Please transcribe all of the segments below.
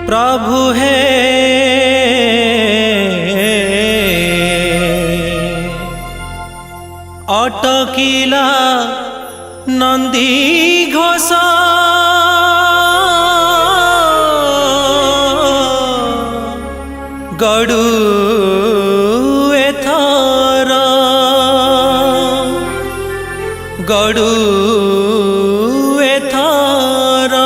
प्रभु है अटकिला नंदी घोष गड़ू एथर गड़ू एथर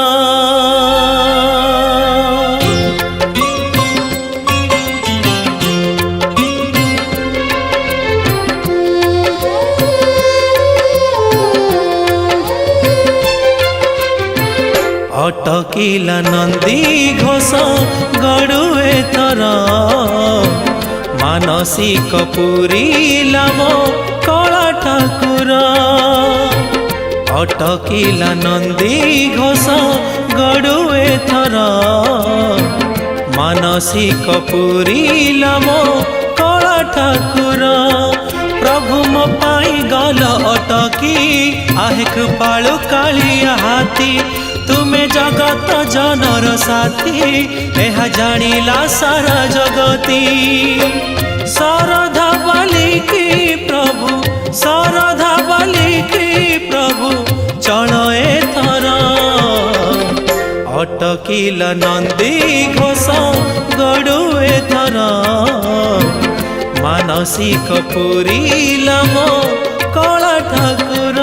अटकिला नंदी घोष गड़ू एथर मानसिक पूरीला मो कला ठाकुर अटकिला नंदी घोष गड़ू एथर मानसिक पूरीला मो कला ठाकुर प्रभु मो पाई गल अटकी आहे कृपालु कालिया हाथी तुमे जगत जनर साथी यह जानिला सारा जगती शारदा बालिकी प्रभु शारदा बालिकी प्रभु चल एथर अटकिला नंदी घोष गड़ू एथर मानसिक पूरीला मो कला ठाकुर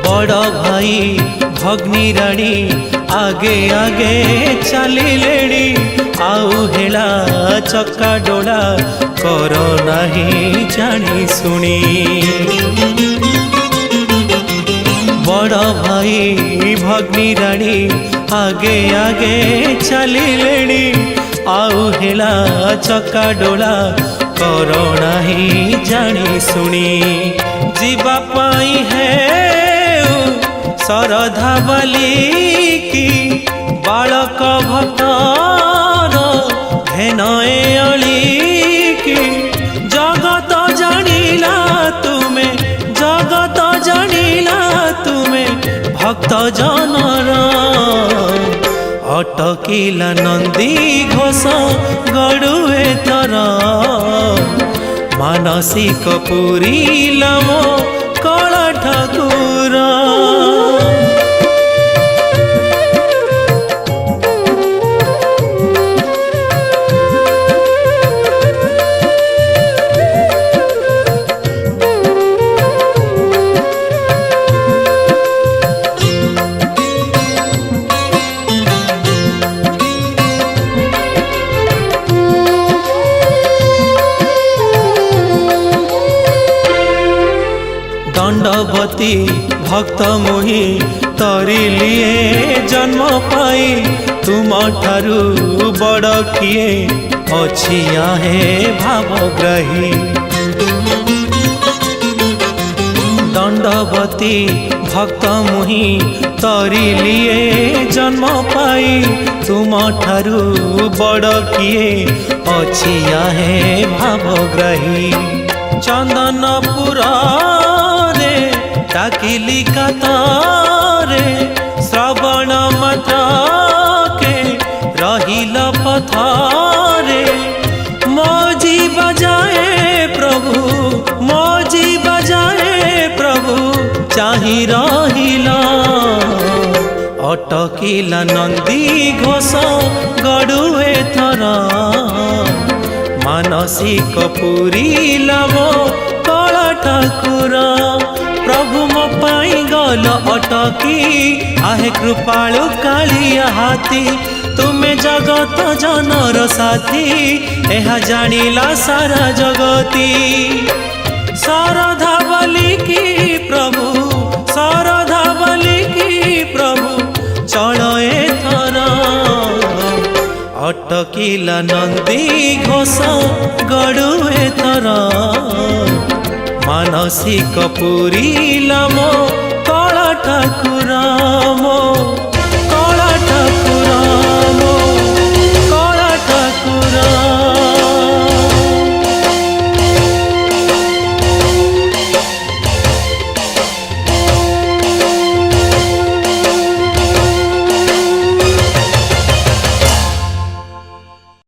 बड़ भाई भग्नी राणी आगे आगे चलिलेणी आउ हेला चक्का डोला कर नहीं जानी सुनी बड़ भाई भग्नी राणी आगे आगे चलिलेणी आउ हेला चक्का डोला कर नहीं जानी सुनी जीवा पाई है शारदा बालिकी बालक भक्तर घेनए अलिकी जगत जानिला तुमे जगत जानिला तुमे भक्त जनर अटकिला नंदी घोष गड़ू एथर मानसिक पूरीला मो कला ठाकुर दंडवती भक्त मुहि तरी लिए जन्म पाई तुम ठारू बड़ किए अछिया है भावग्राही दंडवती भक्त मुहि तरी लिए जन्म पाई तुम ठारू बड़ किए अछिया है भावग्राही चंदनपुर डाकिली कतारे श्रवण मथके रहिल पथारे मौजी बजाए प्रभु चाहि रहिला अटकिला नंदी घोष गड़ू एथर मानसिक पूरीला मो कला ठाकुर प्रभु मो पाई गल अटकी आहे कृपालु कालिया हाथी तुमे जगत जनर साथी यह जानिला सारा जगती शारदा बालिकी प्रभु शारदा बालिकी प्रभु चल एथर अट अटकिला नंदी घोष गड़ु एथर मानसिक पूरिला मो कला ठाकुर मो